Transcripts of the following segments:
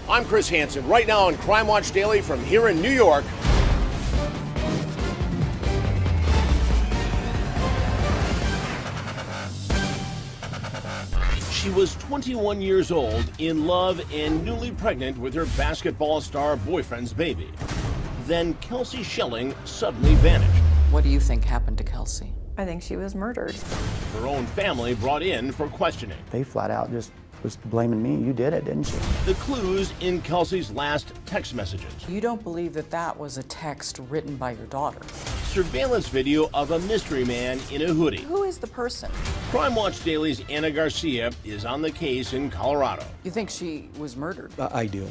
I'm Chris Hansen, right now on Crime Watch Daily from here in New York. She was 21 years old, in love, and newly pregnant with her basketball star boyfriend's baby. Then Kelsey Schelling suddenly vanished. What do you think happened to Kelsey? I think she was murdered. Her own family brought in for questioning. They flat out just was blaming me. You did it, didn't you? The clues in Kelsey's last text messages. You don't believe that that was a text written by your daughter? Surveillance video of a mystery man in a hoodie. Who is the person? Crime Watch Daily's Anna Garcia is on the case in Colorado. You think she was murdered? I do.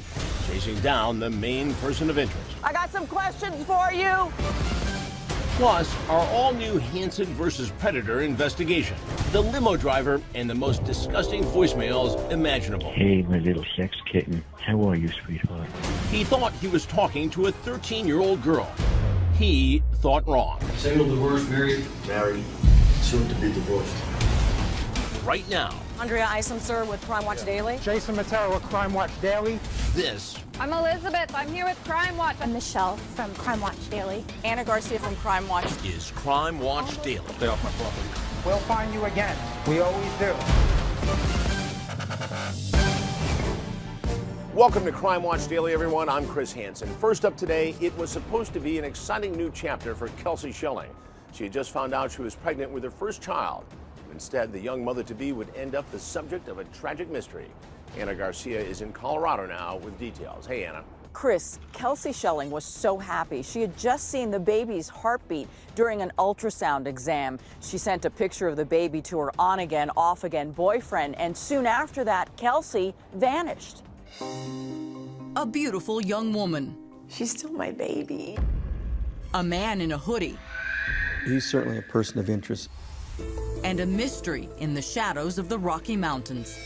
Chasing down the main person of interest. I got some questions for you. Plus, our all-new Hansen versus Predator investigation. The limo driver and the most disgusting voicemails imaginable. Hey, my little sex kitten. How are you, sweetheart? He thought he was talking to a 13-year-old girl. He thought wrong. Single, divorced, married? Married. Soon to be divorced. Right now. Andrea Isom, sir, with Crime Watch Daily. Jason Matera with Crime Watch Daily. This I'm Elizabeth. I'm here with Crime Watch. I'm Michelle from Crime Watch Daily. Anna Garcia from Crime Watch. is Crime Watch Daily. Stay off my property. We'll find you again. We always do. Welcome to Crime Watch Daily, everyone. I'm Chris Hansen. First up today, it was supposed to be an exciting new chapter for Kelsey Schelling. She had just found out she was pregnant with her first child. Instead, the young mother-to-be would end up the subject of a tragic mystery. Anna Garcia is in Colorado now with details. Hey, Anna. Chris, Kelsey Schelling was so happy. She had just seen the baby's heartbeat during an ultrasound exam. She sent a picture of the baby to her on-again, off-again boyfriend, and soon after that, Kelsey vanished. A beautiful young woman. She's still my baby. A man in a hoodie. He's certainly a person of interest. And a mystery in the shadows of the Rocky Mountains.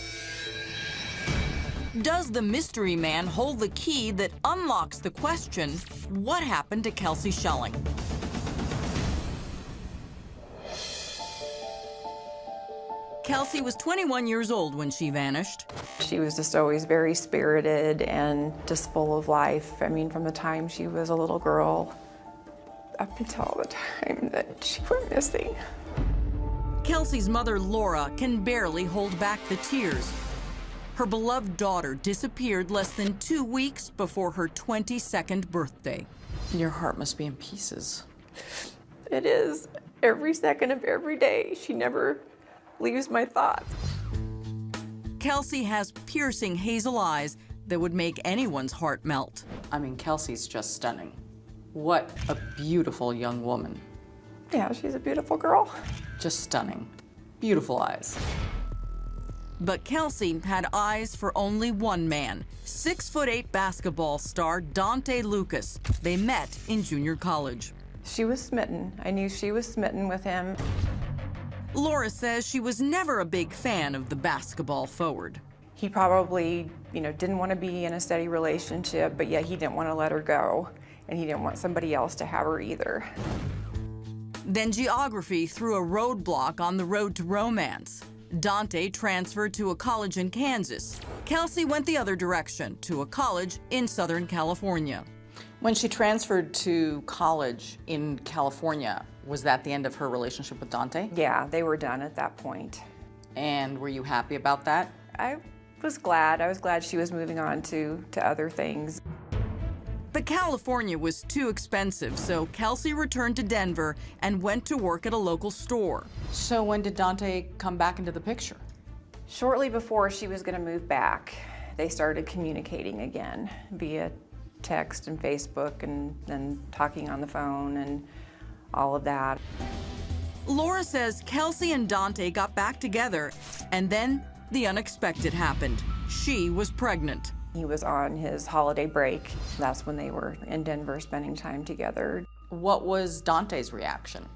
Does the mystery man hold the key that unlocks the question, what happened to Kelsey Schelling? Kelsey was 21 years old when she vanished. She was just always very spirited and just full of life. I mean, from the time she was a little girl up until the time that she went missing. Kelsey's mother, Laura, can barely hold back the tears. Her beloved daughter disappeared less than 2 weeks before her 22nd birthday. Your heart must be in pieces. It is. Every second of every day. She never leaves my thoughts. Kelsey has piercing hazel eyes that would make anyone's heart melt. I mean, Kelsey's just stunning. What a beautiful young woman. Yeah, she's a beautiful girl. Just stunning. Beautiful eyes. But Kelsey had eyes for only one man, 6'8" basketball star Dante Lucas. They met in junior college. She was smitten. I knew she was smitten with him. Laura says she was never a big fan of the basketball forward. He probably, didn't want to be in a steady relationship, but yet he didn't want to let her go, and he didn't want somebody else to have her either. Then geography threw a roadblock on the road to romance. Dante transferred to a college in Kansas. Kelsey went the other direction, to a college in Southern California. When she transferred to college in California, was that the end of her relationship with Dante? Yeah, they were done at that point. And were you happy about that? I was glad. I was glad she was moving on to other things. But California was too expensive, so Kelsey returned to Denver and went to work at a local store. So when did Dante come back into the picture? Shortly before she was going to move back, they started communicating again via text and Facebook and talking on the phone and all of that. Laura says Kelsey and Dante got back together, and then the unexpected happened. She was pregnant. He was on his holiday break. That's when they were in Denver spending time together. What was Dante's reaction?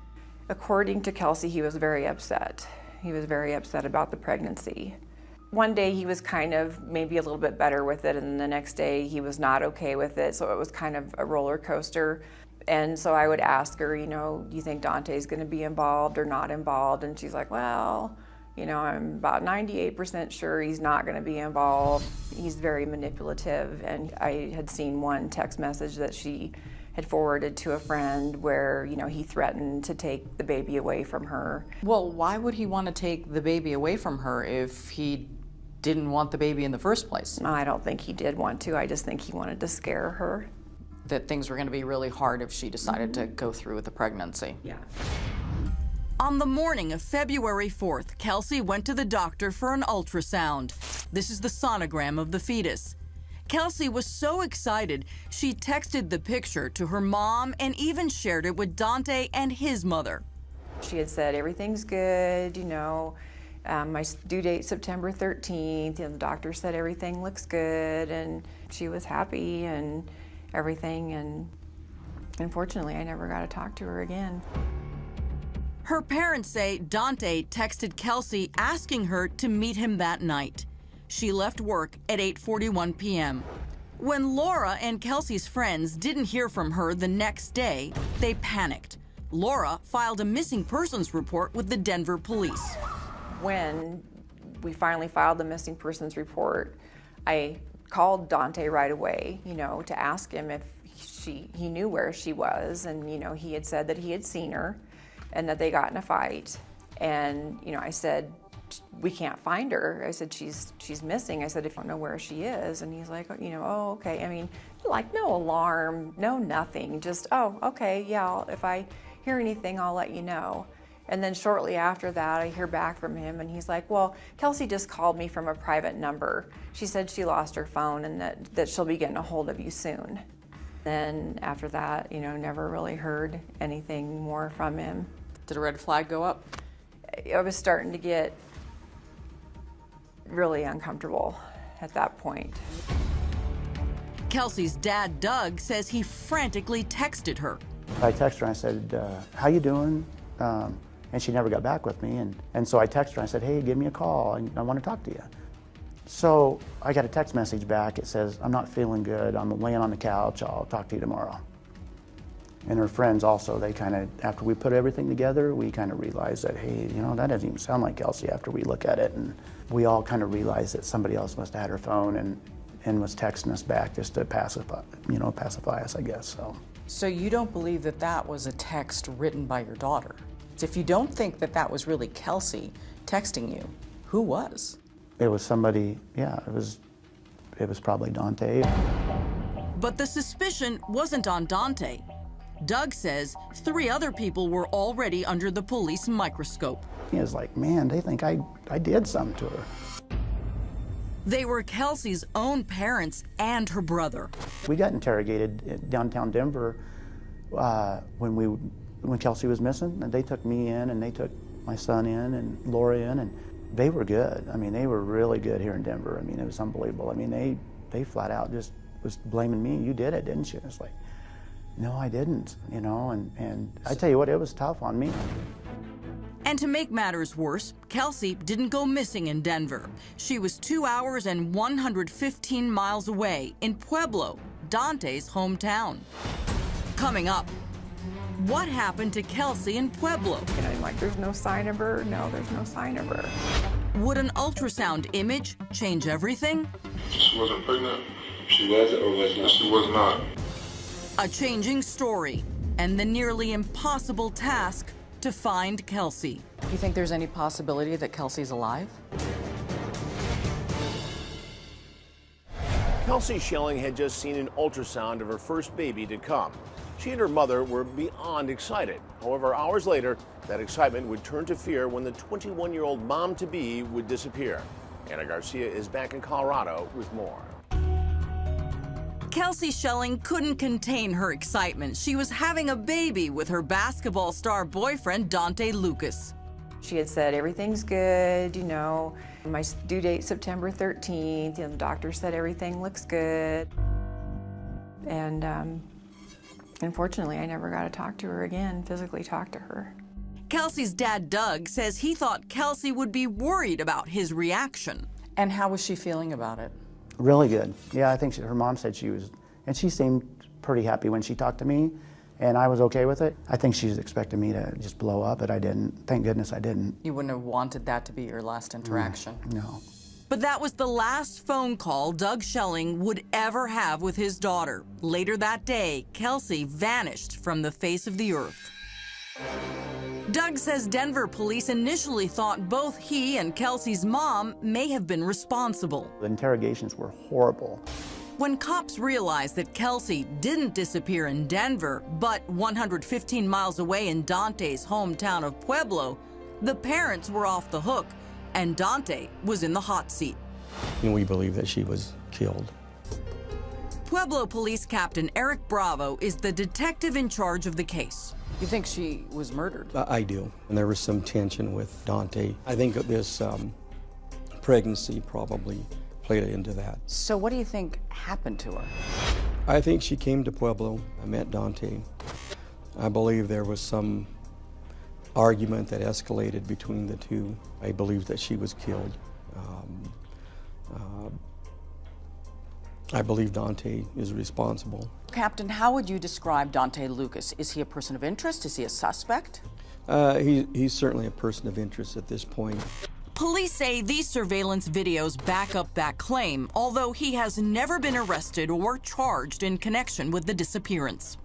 According to Kelsey, he was very upset. He was very upset about the pregnancy. One day he was kind of maybe a little bit better with it, and the next day he was not okay with it, so it was kind of a roller coaster. And so I would ask her, do you think Dante's going to be involved or not involved? And she's like, well, You know, I'm about 98% sure he's not going to be involved. He's very manipulative, and I had seen one text message that she had forwarded to a friend where, you know, he threatened to take the baby away from her. Well, why would he want to take the baby away from her if he didn't want the baby in the first place? I don't think he did want to. I just think he wanted to scare her. That things were going to be really hard if she decided to go through with the pregnancy. Yeah. On the morning of February 4th, Kelsey went to the doctor for an ultrasound. This is the sonogram of the fetus. Kelsey was so excited, she texted the picture to her mom and even shared it with Dante and his mother. She had said, everything's good, you know, my due date September 13th, and the doctor said everything looks good, and she was happy and everything, and unfortunately I never got to talk to her again. Her parents say Dante texted Kelsey asking her to meet him that night. She left work at 8:41 p.m. When Laura and Kelsey's friends didn't hear from her the next day, they panicked. Laura filed a missing persons report with the Denver police. When we finally filed the missing persons report, I called Dante right away, you know, to ask him if he knew where she was, and, you know, he had said that he had seen her and that they got in a fight. And, you know, I said, we can't find her. I said, she's missing. I said, if you don't know where she is. And he's like, you know, oh, okay. I mean, like, no alarm, no nothing, just, oh, okay, yeah, if I hear anything, I'll let you know. And then shortly after that, I hear back from him, and he's like, well, Kelsey just called me from a private number. She said she lost her phone and that she'll be getting a hold of you soon. Then after that, you know, never really heard anything more from him. Did a red flag go up? I was starting to get really uncomfortable at that point. Kelsey's dad, Doug, says he frantically texted her. I texted her and I said, how you doing? And she never got back with me. And so I texted her and I said, hey, give me a call. I want to talk to you. So I got a text message back. It says, I'm not feeling good. I'm laying on the couch. I'll talk to you tomorrow. And her friends also, they kind of, after we put everything together, we kind of realized that, hey, you know, that doesn't even sound like Kelsey after we look at it. And we all kind of realized that somebody else must have had her phone and was texting us back just to pacify us, I guess. So you don't believe that that was a text written by your daughter? If you don't think that that was really Kelsey texting you, who was? It was somebody, yeah, it was probably Dante. But the suspicion wasn't on Dante. Doug says 3 other people were already under the police microscope. He was like, man, they think I did something to her. They were Kelsey's own parents and her brother. We got interrogated in downtown Denver when Kelsey was missing, and they took me in and they took my son in and Laura in, and they were good. I mean, they were really good here in Denver. I mean, it was unbelievable. I mean, they flat out just was blaming me. You did it, didn't you? It's like, no, I didn't, you know, and I tell you what, it was tough on me. And to make matters worse, Kelsey didn't go missing in Denver. She was 2 hours and 115 miles away in Pueblo, Dante's hometown. Coming up, what happened to Kelsey in Pueblo? And I'm like, there's no sign of her. No, there's no sign of her. Would an ultrasound image change everything? She wasn't pregnant. She was or was not? She was not. A changing story and the nearly impossible task to find Kelsey. You think there's any possibility that Kelsey's alive? Kelsey Schelling had just seen an ultrasound of her first baby to come. She and her mother were beyond excited. However, hours later, that excitement would turn to fear when the 21-year-old mom-to-be would disappear. Anna Garcia is back in Colorado with more. Kelsey Schelling couldn't contain her excitement. She was having a baby with her basketball star boyfriend, Dante Lucas. She had said, everything's good, you know, my due date September 13th, and the doctor said everything looks good. And unfortunately, I never got to talk to her again, physically talk to her. Kelsey's dad, Doug, says he thought Kelsey would be worried about his reaction. And how was she feeling about it? Really good. Yeah, I think her mom said she was, and she seemed pretty happy when she talked to me. And I was okay with it. I think she's expecting me to just blow up, but I didn't. Thank goodness I didn't. You wouldn't have wanted that to be your last interaction. No. But that was the last phone call Doug Schelling would ever have with his daughter. Later that day, Kelsey vanished from the face of the earth. Doug says Denver police initially thought both he and Kelsey's mom may have been responsible. The interrogations were horrible. When cops realized that Kelsey didn't disappear in Denver, but 115 miles away in Dante's hometown of Pueblo, the parents were off the hook, and Dante was in the hot seat. And we believe that she was killed. Pueblo Police Captain Eric Bravo is the detective in charge of the case. You think she was murdered? I do. And there was some tension with Dante. I think this pregnancy probably played into that. So what do you think happened to her? I think she came to Pueblo. I met Dante. I believe there was some argument that escalated between the two. I believe that she was killed. I believe Dante is responsible. Captain, how would you describe Dante Lucas? Is he a person of interest? Is he a suspect? He's certainly a person of interest at this point. Police say these surveillance videos back up that claim, although he has never been arrested or charged in connection with the disappearance.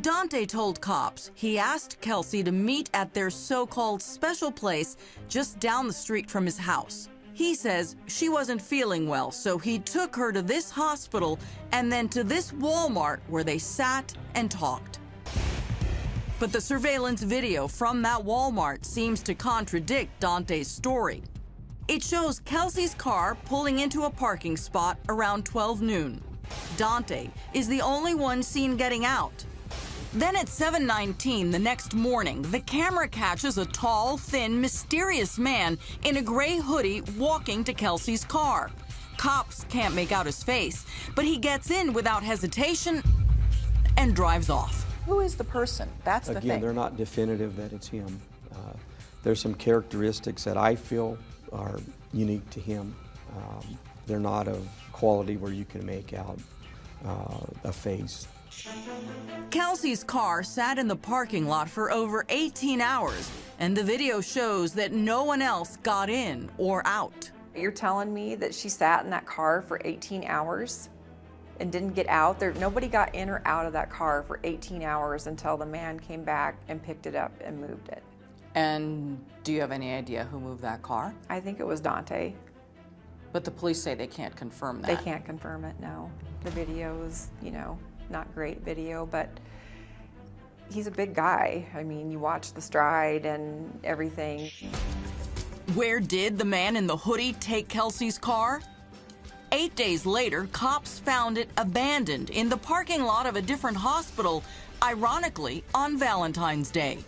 Dante told cops he asked Kelsey to meet at their so-called special place just down the street from his house. He says she wasn't feeling well, so he took her to this hospital and then to this Walmart where they sat and talked. But the surveillance video from that Walmart seems to contradict Dante's story. It shows Kelsey's car pulling into a parking spot around 12 noon. Dante is the only one seen getting out. Then at 7:19 the next morning, the camera catches a tall, thin, mysterious man in a gray hoodie walking to Kelsey's car. Cops can't make out his face, but he gets in without hesitation and drives off. Who is the person? That's the thing. Again, they're not definitive that it's him. There's some characteristics that I feel are unique to him. They're not of quality where you can make out a face. Kelsey's car sat in the parking lot for over 18 hours, and the video shows that no one else got in or out. You're telling me that she sat in that car for 18 hours and didn't get out? Nobody got in or out of that car for 18 hours until the man came back and picked it up and moved it. And do you have any idea who moved that car? I think it was Dante. But the police say they can't confirm that. They can't confirm it, no. The video is, not great video, but he's a big guy. I mean, you watch the stride and everything. Where did the man in the hoodie take Kelsey's car? 8 days later, cops found it abandoned in the parking lot of a different hospital, ironically, on Valentine's Day.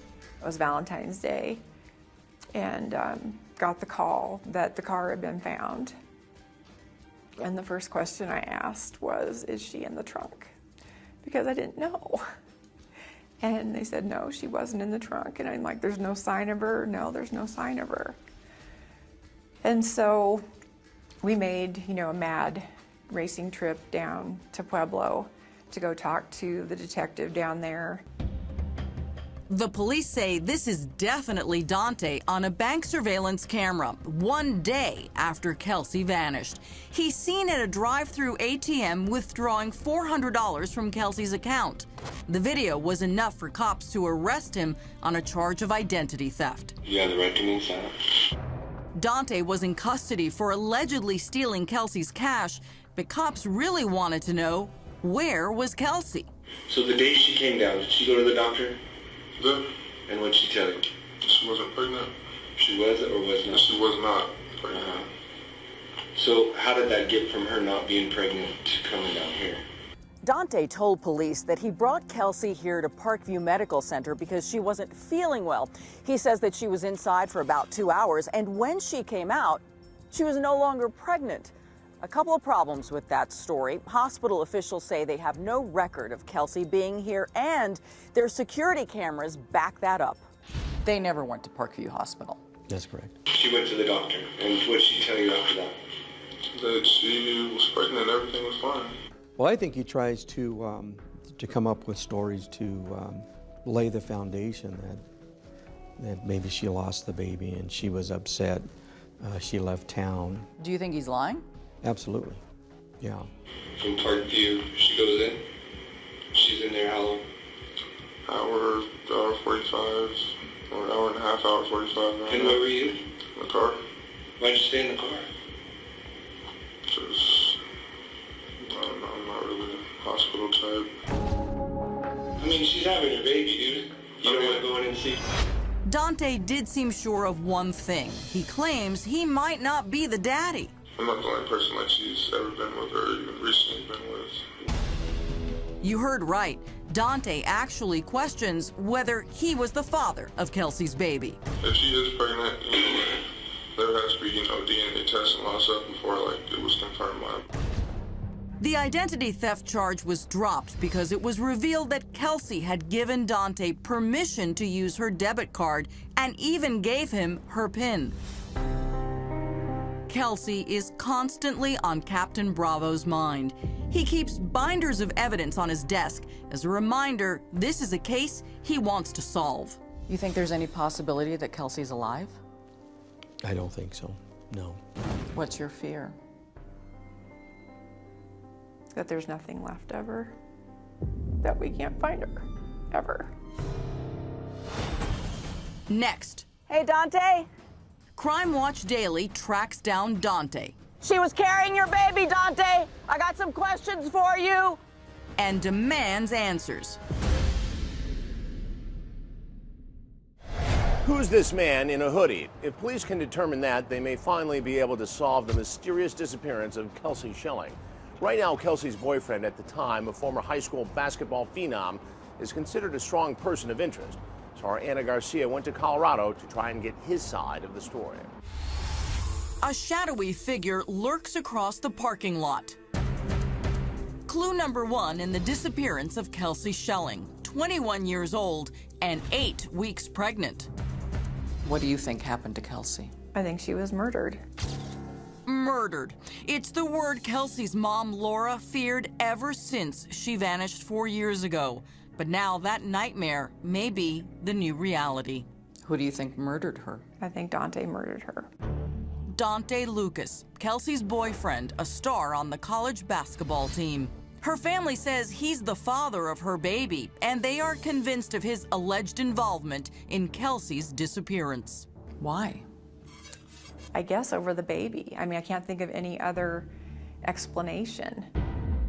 It was Valentine's Day, and got the call that the car had been found. And the first question I asked was, is she in the trunk? Because I didn't know. And they said, no, she wasn't in the trunk. And I'm like, there's no sign of her? No, there's no sign of her. And so we made, a mad racing trip down to Pueblo to go talk to the detective down there. The police say this is definitely Dante on a bank surveillance camera 1 day after Kelsey vanished. He's seen at a drive-through ATM withdrawing $400 from Kelsey's account. The video was enough for cops to arrest him on a charge of identity theft. You have the right to move silence. Dante was in custody for allegedly stealing Kelsey's cash, but cops really wanted to know, where was Kelsey? So the day she came down, did she go to the doctor? Yeah. And what'd she tell you? She wasn't pregnant. She was or was not? She was not pregnant. So how did that get from her not being pregnant to coming down here? Dante told police that he brought Kelsey here to Parkview Medical Center because she wasn't feeling well. He says that she was inside for about 2 hours, and when she came out, she was no longer pregnant. A couple of problems with that story. Hospital officials say they have no record of Kelsey being here, and their security cameras back that up. They never went to Parkview Hospital. That's correct. She went to the doctor, and what did she tell you after that? That she was pregnant and everything was fine. Well, I think he tries to to come up with stories to lay the foundation that maybe she lost the baby and she was upset. She left town. Do you think he's lying? Absolutely, yeah. From Parkview, she goes in. She's in there how long? Hour 45, or an hour and a half, hour 45. And where were you? In the car. Why'd you stay in the car? Just, I don't know, I'm not really a hospital type. I mean, she's having her baby, dude. You don't want to go in and see? Dante did seem sure of one thing. He claims he might not be the daddy. I'm not the only person like she's ever been with or even recently been with. You heard right. Dante actually questions whether he was the father of Kelsey's baby. If she is pregnant, there has to be, DNA tests and all that stuff before, it was confirmed live. The identity theft charge was dropped because it was revealed that Kelsey had given Dante permission to use her debit card and even gave him her PIN. Kelsey is constantly on Captain Bravo's mind. He keeps binders of evidence on his desk as a reminder this is a case he wants to solve. You think there's any possibility that Kelsey's alive? I don't think so, no. What's your fear? That there's nothing left of her, that we can't find her, ever. Next. Hey, Dante. Crime Watch Daily tracks down Dante. She was carrying your baby, Dante. I got some questions for you. And demands answers. Who's this man in a hoodie? If police can determine that, they may finally be able to solve the mysterious disappearance of Kelsey Schilling. Right now, Kelsey's boyfriend at the time, a former high school basketball phenom, is considered a strong person of interest. So our Anna Garcia went to Colorado to try and get his side of the story. A shadowy figure lurks across the parking lot. Clue number one in the disappearance of Kelsey Schilling, 21 years old and 8 weeks pregnant. What do you think happened to Kelsey? I think she was murdered. Murdered. It's the word Kelsey's mom, Laura, feared ever since she vanished 4 years ago. But now that nightmare may be the new reality. Who do you think murdered her? I think Dante murdered her. Dante Lucas, Kelsey's boyfriend, a star on the college basketball team. Her family says he's the father of her baby, and they are convinced of his alleged involvement in Kelsey's disappearance. Why? I guess over the baby. I mean, I can't think of any other explanation.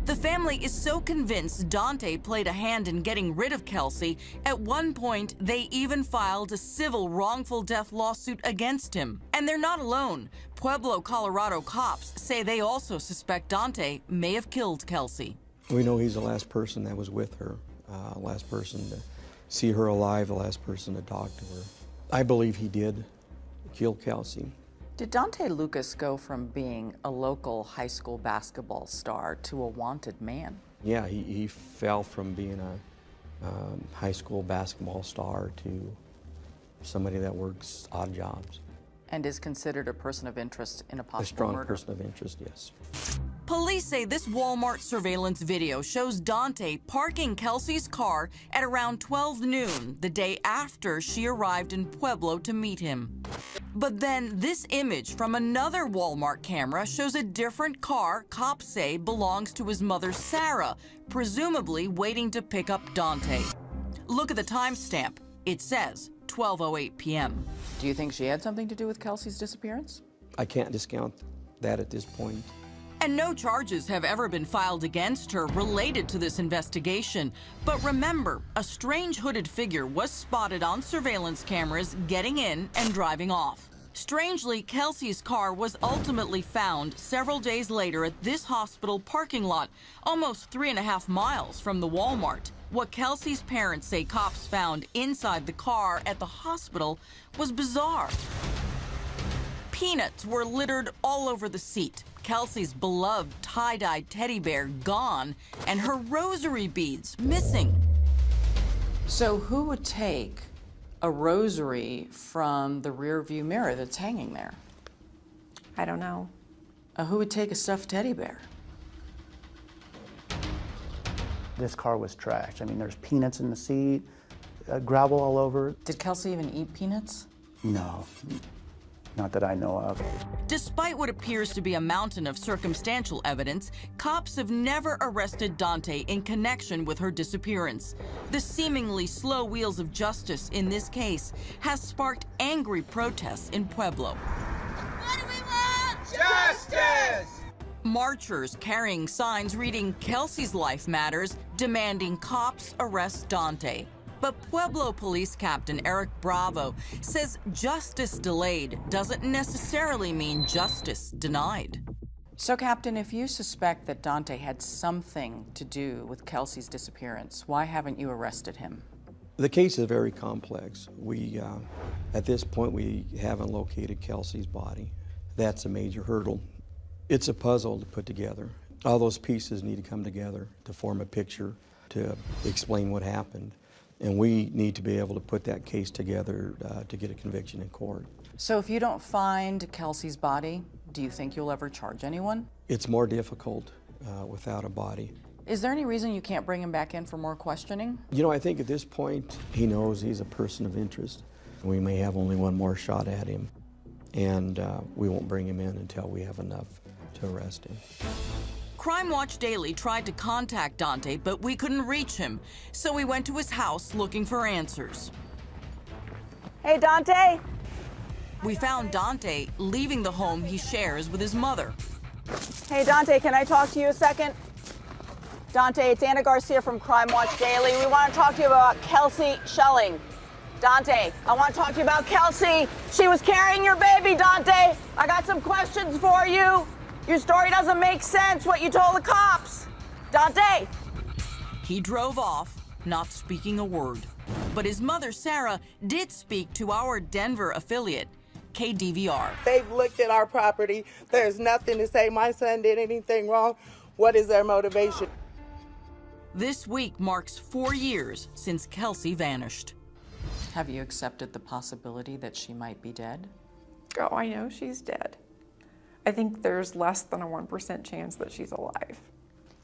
The family is so convinced Dante played a hand in getting rid of Kelsey, at one point they even filed a civil wrongful death lawsuit against him. And they're not alone. Pueblo, Colorado cops say they also suspect Dante may have killed Kelsey. We know he's the last person that was with her, last person to see her alive, the last person to talk to her. I believe he did kill Kelsey. Did Dante Lucas go from being a local high school basketball star to a wanted man? Yeah, he fell from being a high school basketball star to somebody that works odd jobs. And is considered a person of interest in a possible A strong murder? person of interest, yes. Police say this Walmart surveillance video shows Dante parking Kelsey's car at around 12 noon, the day after she arrived in Pueblo to meet him. But then this image from another Walmart camera shows a different car cops say belongs to his mother, Sarah, presumably waiting to pick up Dante. Look at the timestamp. It says 12:08 p.m. Do you think she had something to do with Kelsey's disappearance? I can't discount that at this point. And no charges have ever been filed against her related to this investigation. But remember, a strange hooded figure was spotted on surveillance cameras getting in and driving off. Strangely, Kelsey's car was ultimately found several days later at this hospital parking lot, almost 3.5 miles from the Walmart. What Kelsey's parents say cops found inside the car at the hospital was bizarre. Peanuts were littered all over the seat. Kelsey's beloved tie-dyed teddy bear gone, and her rosary beads missing. So who would take a rosary from the rearview mirror that's hanging there? I don't know. Who would take a stuffed teddy bear? This car was trashed. I mean, there's peanuts in the seat, gravel all over. Did Kelsey even eat peanuts? No, not that I know of. Despite what appears to be a mountain of circumstantial evidence, cops have never arrested Dante in connection with her disappearance. The seemingly slow wheels of justice in this case has sparked angry protests in Pueblo. What do we want? Justice! Marchers carrying signs reading "Kelsey's life matters," demanding cops arrest Dante. But Pueblo Police Captain Eric Bravo says justice delayed doesn't necessarily mean justice denied. So, Captain, if you suspect that Dante had something to do with Kelsey's disappearance, why haven't you arrested him? The case is very complex. At this point, we haven't located Kelsey's body. That's a major hurdle. It's a puzzle to put together. All those pieces need to come together to form a picture, to explain what happened. And we need to be able to put that case together to get a conviction in court. So if you don't find Kelsey's body, do you think you'll ever charge anyone? It's more difficult without a body. Is there any reason you can't bring him back in for more questioning? You know, I think at this point, he knows he's a person of interest. We may have only one more shot at him, and we won't bring him in until we have enough to arrest him. Crime Watch Daily tried to contact Dante, but we couldn't reach him, so we went to his house looking for answers. Hey, Dante! We found Dante leaving the home he shares with his mother. Hey, Dante, can I talk to you a second? Dante, it's Anna Garcia from Crime Watch Daily. We want to talk to you about Kelsey Schelling. Dante, I want to talk to you about Kelsey. She was carrying your baby, Dante. I got some questions for you. Your story doesn't make sense, what you told the cops. Dante! He drove off, not speaking a word. But his mother, Sarah, did speak to our Denver affiliate, KDVR. They've looked at our property. There's nothing to say my son did anything wrong. What is their motivation? This week marks 4 years since Kelsey vanished. Have you accepted the possibility that she might be dead? Oh, I know she's dead. I think there's less than a 1% chance that she's alive.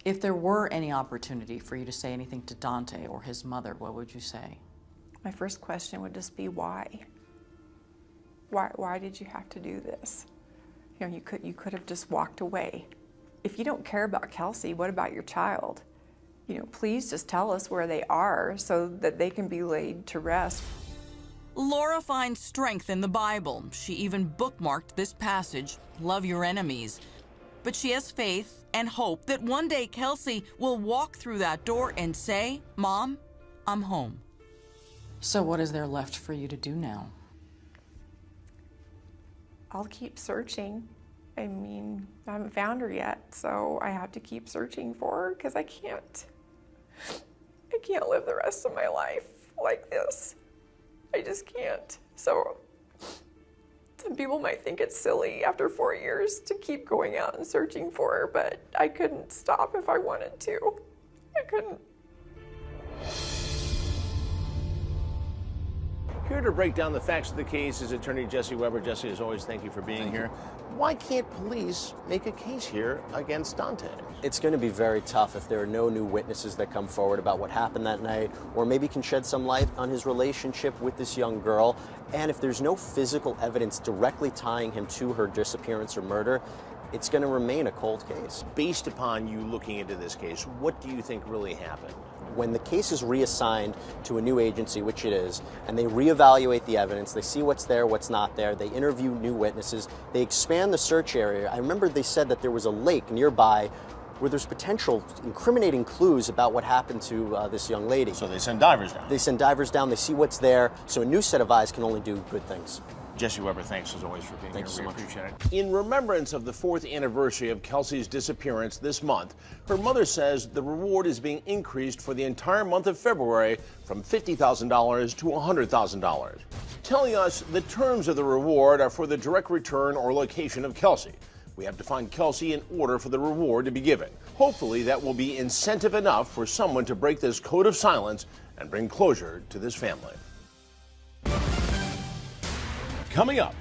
If there were any opportunity for you to say anything to Dante or his mother, what would you say? My first question would just be why? Why did you have to do this? You know, you could have just walked away. If you don't care about Kelsey, what about your child? You know, please just tell us where they are so that they can be laid to rest. Laura finds strength in the Bible. She even bookmarked this passage, "Love your enemies." But she has faith and hope that one day Kelsey will walk through that door and say, "Mom, I'm home." So what is there left for you to do now? I'll keep searching. I mean, I haven't found her yet, so I have to keep searching for her because I can't live the rest of my life like this. I just can't. So some people might think it's silly after 4 years to keep going out and searching for her, but I couldn't stop if I wanted to. I couldn't. Here to break down the facts of the case is attorney Jesse Weber. Jesse, as always, thank you for being here. Why can't police make a case here against Dante? It's going to be very tough if there are no new witnesses that come forward about what happened that night, or maybe can shed some light on his relationship with this young girl. And if there's no physical evidence directly tying him to her disappearance or murder, it's going to remain a cold case. Based upon you looking into this case, what do you think really happened? When the case is reassigned to a new agency, which it is, and they reevaluate the evidence, they see what's there, what's not there, they interview new witnesses, they expand the search area. I remember they said that there was a lake nearby where there's potential incriminating clues about what happened to this young lady. So they send divers down? They send divers down, they see what's there, so a new set of eyes can only do good things. Jesse Weber, thanks as always for being here. Thanks so much. Appreciate it. In remembrance of the 4th anniversary of Kelsey's disappearance this month, her mother says the reward is being increased for the entire month of February from $50,000 to $100,000. Telling us the terms of the reward are for the direct return or location of Kelsey. We have to find Kelsey in order for the reward to be given. Hopefully that will be incentive enough for someone to break this code of silence and bring closure to this family. Coming up,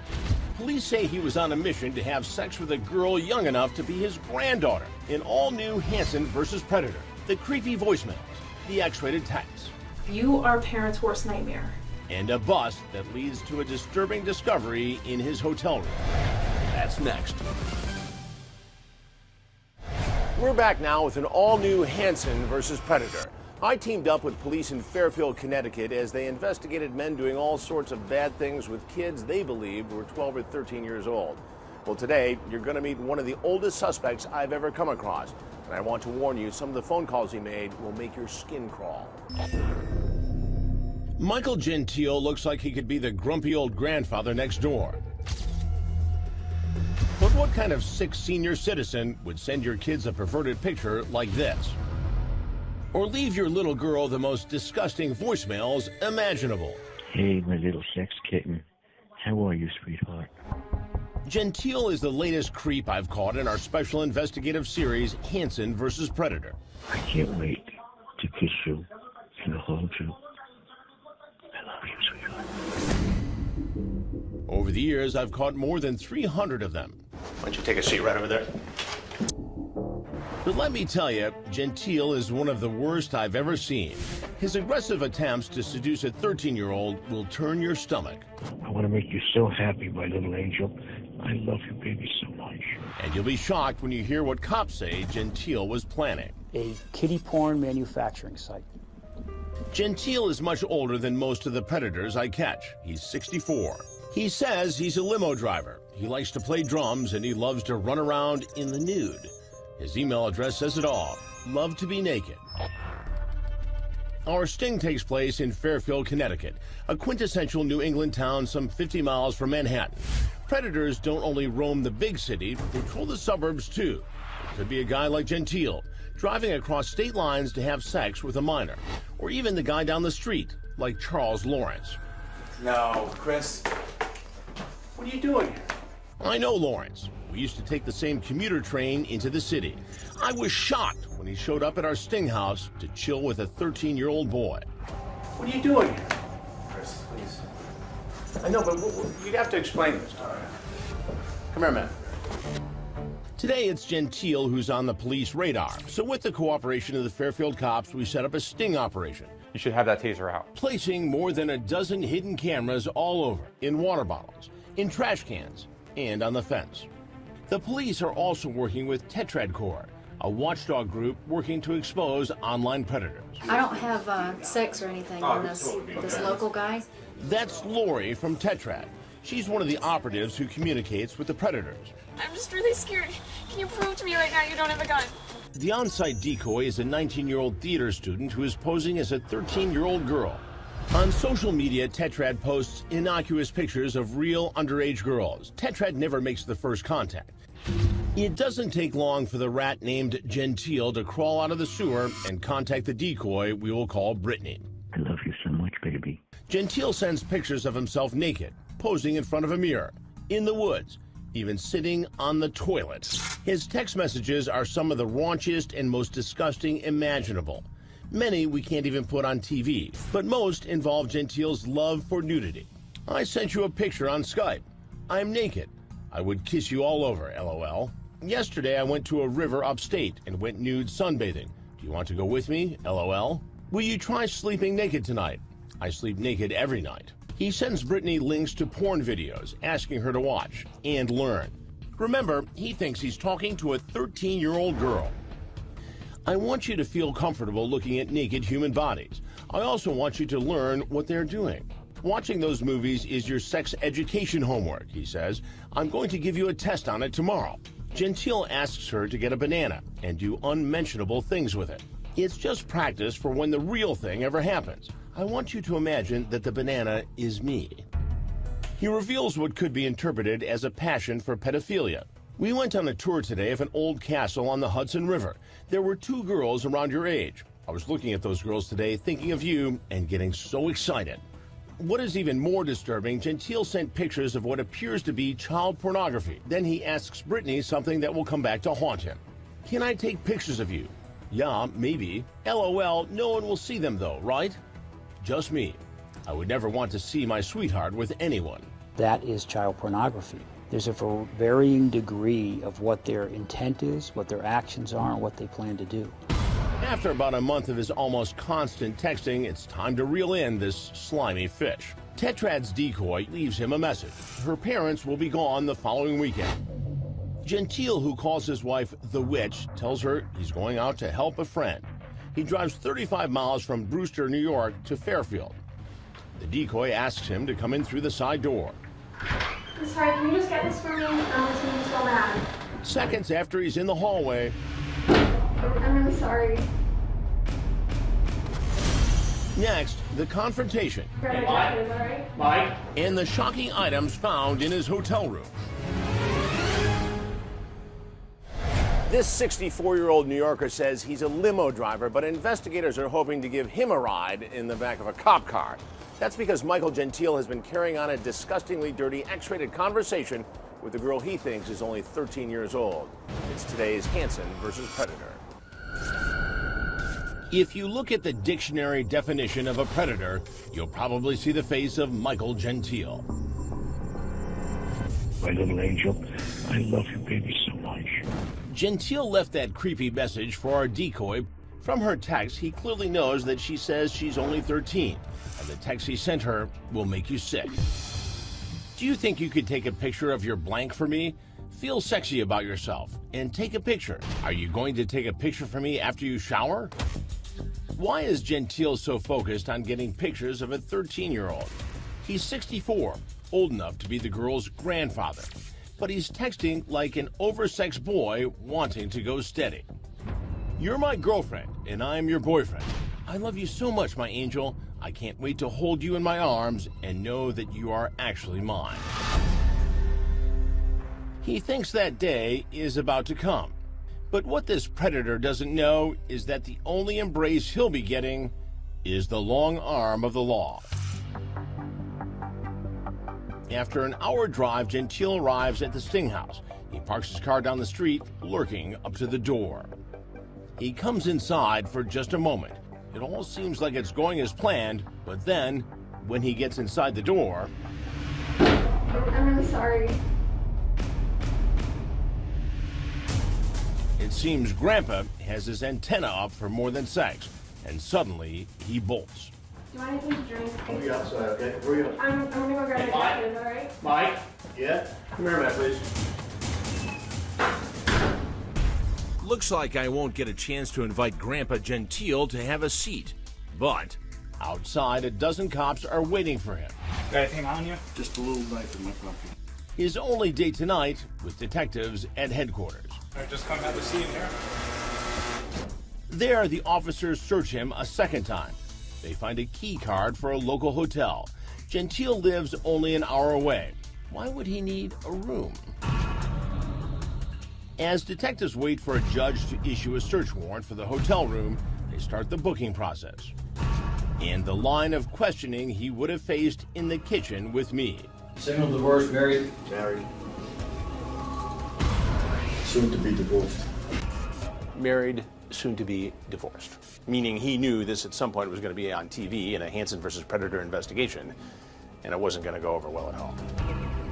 police say he was on a mission to have sex with a girl young enough to be his granddaughter in all-new Hansen versus Predator. the creepy voicemails, the X-rated texts, You are a parent's worst nightmare. and a bust that leads to a disturbing discovery in his hotel room. That's next. We're back now with an all-new Hansen versus Predator. I teamed up with police in Fairfield, Connecticut as they investigated men doing all sorts of bad things with kids they believed were 12 or 13 years old. Well, today, you're going to meet one of the oldest suspects I've ever come across. And I want to warn you, some of the phone calls he made will make your skin crawl. Michael Gentile looks like he could be the grumpy old grandfather next door. But what kind of sick senior citizen would send your kids a perverted picture like this? Or leave your little girl the most disgusting voicemails imaginable? Hey, my little sex kitten. How are you, sweetheart? Gentile is the latest creep I've caught in our special investigative series, Hansen versus Predator. I can't wait to kiss you and hold you. I love you, sweetheart. Over the years, I've caught more than 300 of them. Why don't you take a seat right over there? But let me tell you, Gentile is one of the worst I've ever seen. His aggressive attempts to seduce a 13-year-old will turn your stomach. I want to make you so happy, my little angel. I love you, baby, so much. And you'll be shocked when you hear what cops say Gentile was planning. A kiddie porn manufacturing site. Gentile is much older than most of the predators I catch. He's 64. He says he's a limo driver. He likes to play drums and he loves to run around in the nude. His email address says it all. Love to be naked. Our sting takes place in Fairfield, Connecticut, a quintessential New England town some 50 miles from Manhattan. Predators don't only roam the big city, they patrol the suburbs too. It could be a guy like Gentile, driving across state lines to have sex with a minor, or even the guy down the street, like Charles Lawrence. No, Chris, what are you doing here? I know Lawrence. We used to take the same commuter train into the city. I was shocked when he showed up at our sting house to chill with a 13-year-old boy. What are you doing here? Chris, please. I know, but you'd have to explain this to me. Come here, man. Today, it's Gentile who's on the police radar. So with the cooperation of the Fairfield cops, we set up a sting operation. You should have that taser out. Placing more than a dozen hidden cameras all over, in water bottles, in trash cans, and on the fence. The police are also working with Tetrad Corps, a watchdog group working to expose online predators. I don't have sex or anything on this local guy. That's Lori from Tetrad. She's one of the operatives who communicates with the predators. I'm just really scared. Can you prove to me right now you don't have a gun? The on-site decoy is a 19-year-old theater student who is posing as a 13-year-old girl. On social media, Tetrad posts innocuous pictures of real underage girls. Tetrad never makes the first contact. It doesn't take long for the rat named Gentile to crawl out of the sewer and contact the decoy we will call Brittany. I love you so much, baby. Gentile sends pictures of himself naked, posing in front of a mirror, in the woods, even sitting on the toilet. His text messages are some of the raunchiest and most disgusting imaginable. Many we can't even put on TV, but most involve Gentile's love for nudity. I sent you a picture on Skype. I'm naked. I would kiss you all over, LOL. Yesterday, I went to a river upstate and went nude sunbathing. Do you want to go with me, LOL? Will you try sleeping naked tonight? I sleep naked every night. He sends Brittany links to porn videos, asking her to watch and learn. Remember, he thinks he's talking to a 13-year-old girl. I want you to feel comfortable looking at naked human bodies. I also want you to learn what they're doing. Watching those movies is your sex education homework, he says. I'm going to give you a test on it tomorrow. Gentile asks her to get a banana and do unmentionable things with it. It's just practice for when the real thing ever happens. I want you to imagine that the banana is me. He reveals what could be interpreted as a passion for pedophilia. We went on a tour today of an old castle on the Hudson River. There were 2 girls around your age. I was looking at those girls today, thinking of you, and getting so excited. What is even more disturbing, Gentile sent pictures of what appears to be child pornography. Then he asks Brittany something that will come back to haunt him. Can I take pictures of you? Yeah, maybe. LOL, no one will see them though, right? Just me. I would never want to see my sweetheart with anyone. That is child pornography. There's a varying degree of what their intent is, what their actions are, and what they plan to do. After about a month of his almost constant texting, it's time to reel in this slimy fish. Tetrad's decoy leaves him a message. Her parents will be gone the following weekend. Gentile, who calls his wife the witch, tells her he's going out to help a friend. He drives 35 miles from Brewster, New York to Fairfield. The decoy asks him to come in through the side door. I'm sorry, can you just get this for me? I'm just being so mad. Seconds after he's in the hallway, I'm really sorry. next, the confrontation Grab my jacket, is that right? Mike? and the shocking items found in his hotel room. This 64-year-old New Yorker says he's a limo driver, but investigators are hoping to give him a ride in the back of a cop car. That's because Michael Gentile has been carrying on a disgustingly dirty X-rated conversation with a girl he thinks is only 13 years old. It's today's Hansen versus Predator. If you look at the dictionary definition of a predator, you'll probably see the face of Michael Gentile. My little angel, I love you, baby, so much. Gentile left that creepy message for our decoy. From her text, he clearly knows that she says she's only 13, and the text he sent her will make you sick. Do you think you could take a picture of your blank for me? Feel sexy about yourself and take a picture. Are you going to take a picture for me after you shower? Why is Gentile so focused on getting pictures of a 13-year-old? He's 64, old enough to be the girl's grandfather, but he's texting like an oversexed boy wanting to go steady. You're my girlfriend, and I'm your boyfriend. I love you so much, my angel. I can't wait to hold you in my arms and know that you are actually mine. He thinks that day is about to come. But what this predator doesn't know is that the only embrace he'll be getting is the long arm of the law. After an hour drive, Gentile arrives at the Sting House. He parks his car down the street, lurking up to the door. He comes inside for just a moment. It all seems like it's going as planned, but then, when he gets inside the door... I'm really sorry. It seems Grandpa has his antenna up for more than sex, and suddenly he bolts. Do you want anything to drink? I'll be outside, okay? Where are you? I'm gonna go grab my jacket, is that right? Mike? Yeah? Come here, Matt, please. Looks like I won't get a chance to invite Grandpa Gentile to have a seat. But outside, a dozen cops are waiting for him. Got anything on you? Just a little knife in my pocket. His only date tonight with detectives at headquarters. I just come have a seat here. There, the officers search him a second time. They find a key card for a local hotel. Gentile lives only an hour away. Why would he need a room? As detectives wait for a judge to issue a search warrant for the hotel room, they start the booking process. And the line of questioning he would have faced in the kitchen with me. Single, divorced, married? Married. Soon to be divorced. Married, soon to be divorced. Meaning he knew this at some point was going to be on TV in a Hansen versus Predator investigation, and it wasn't going to go over well at all.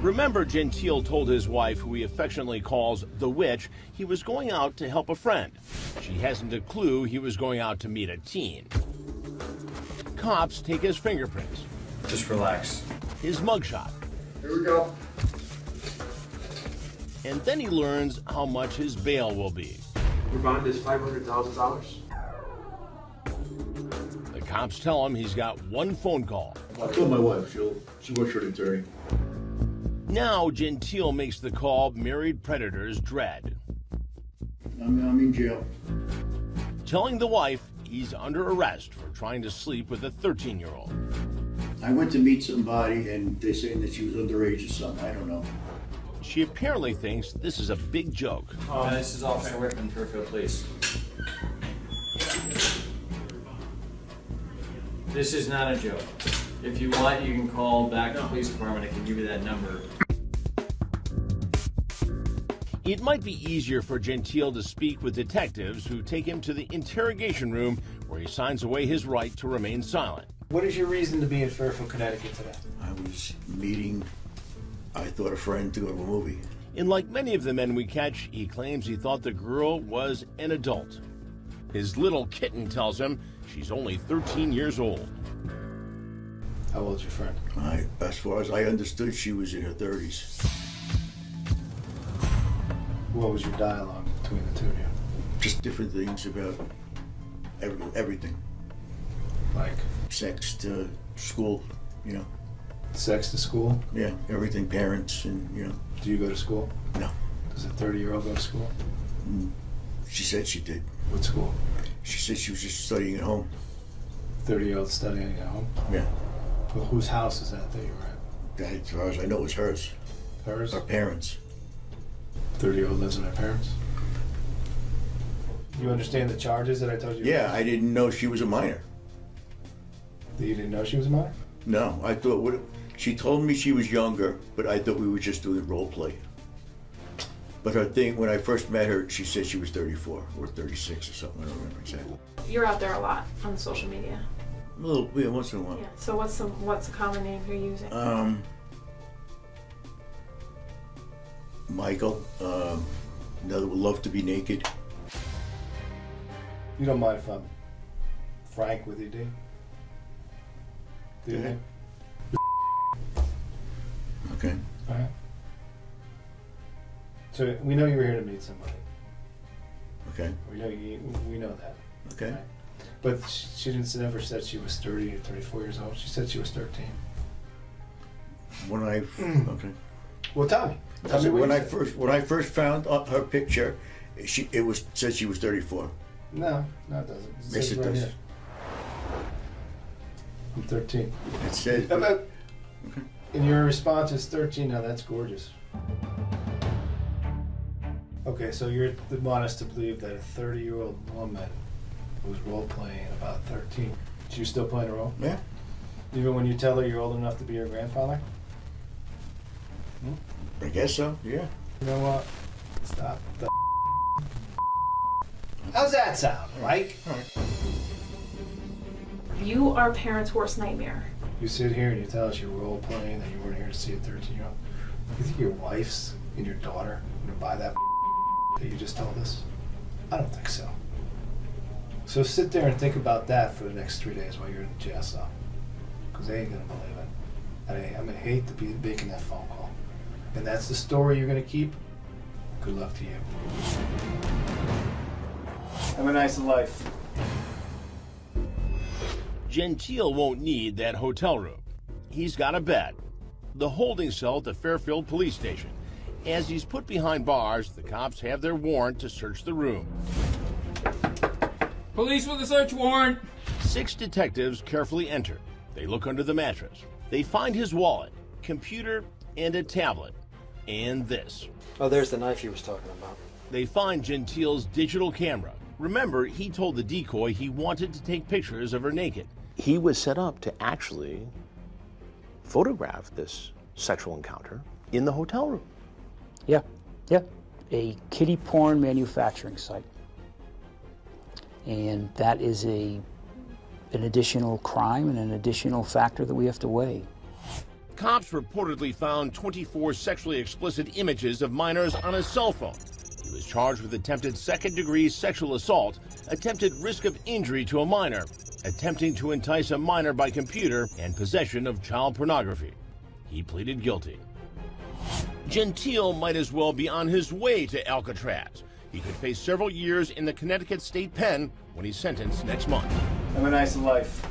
Remember, Gentile told his wife, who he affectionately calls the witch, he was going out to help a friend. She hasn't a clue he was going out to meet a teen. Cops take his fingerprints. Just relax. His mugshot. Here we go. And then he learns how much his bail will be. Your bond is $500,000. The cops tell him he's got one phone call. I told my wife, she works for an attorney. Now Gentile makes the call married predators dread. I'm in jail. Telling the wife he's under arrest for trying to sleep with a 13-year-old. I went to meet somebody and they're saying that she was underage or something. I don't know. She apparently thinks this is a big joke. This is Officer Whitman, Fairfield Police. This is not a joke. If you want, you can call back the police department. I can give you that number. It might be easier for Gentile to speak with detectives who take him to the interrogation room where he signs away his right to remain silent. What is your reason to be in Fairfield, Connecticut today? I was meeting, I thought, a friend to go to a movie. And like many of the men we catch, he claims he thought the girl was an adult. His little kitten tells him she's only 13 years old. How old's your friend? As far as I understood, she was in her 30s. What was your dialogue between the two of you? Just different things about everything. Like? Sex to school, you know. Sex to school? Yeah, everything, parents and, you know. Do you go to school? No. Does a 30-year-old go to school? She said she did. What school? She said she was just studying at home. 30-year-old studying at home? Yeah. Well, whose house is that you were at? As far as I know, it was hers. Hers? Her parents. 30-year-old lives with her parents? You understand the charges that I told you? Yeah, I didn't know she was a minor. You didn't know she was a minor? No, I thought she told me she was younger, but I thought we were just doing role play. But her thing, when I first met her, she said she was 34 or 36 or something. I don't remember exactly. You're out there a lot on social media. A little, yeah, once in a while. Yeah. So what's a common name you're using? Michael. Another would love to be naked. You don't mind if I'm frank with you, do you? Do you? Yeah. Okay. All right. So we know you were here to meet somebody. Okay. We know that. Okay. Right? But she never said she was 30 or 34 years old. She said she was 13. Okay. Well, tell me. When I first found her picture, it said she was 34. No, it doesn't. Yes, it does. Here. I'm 13. It said. Okay. And your response is 13. Now that's gorgeous. Okay, so you want us to believe that a 30-year-old woman was role-playing about 13. Is you still playing a role? Yeah. Even when you tell her you're old enough to be her grandfather? I guess so, yeah. You know what? Stop the How's that sound, Mike? You are parents' worst nightmare. You sit here and you tell us you're role-playing and you weren't here to see a 13-year-old. You think your wife's and your daughter gonna buy that you just told us? I don't think so. So sit there and think about that for the next 3 days while you're in the jail cell. Because they ain't gonna believe it. I'm gonna hate to be making that phone call. And that's the story you're gonna keep? Good luck to you. Have a nice life. Gentile won't need that hotel room. He's got a bed. The holding cell at the Fairfield police station. As he's put behind bars, the cops have their warrant to search the room. Police with a search warrant. 6 detectives carefully enter. They look under the mattress. They find his wallet, computer, and a tablet. And this. Oh, there's the knife he was talking about. They find Gentile's digital camera. Remember, he told the decoy he wanted to take pictures of her naked. He was set up to actually photograph this sexual encounter in the hotel room. Yeah. A kiddie porn manufacturing site. And that is an additional crime and an additional factor that we have to weigh. Cops reportedly found 24 sexually explicit images of minors on his cell phone. He was charged with attempted second-degree sexual assault, attempted risk of injury to a minor, attempting to entice a minor by computer, and possession of child pornography. He pleaded guilty. Gentile might as well be on his way to Alcatraz. He could face several years in the Connecticut State Pen when he's sentenced next month. Have a nice life.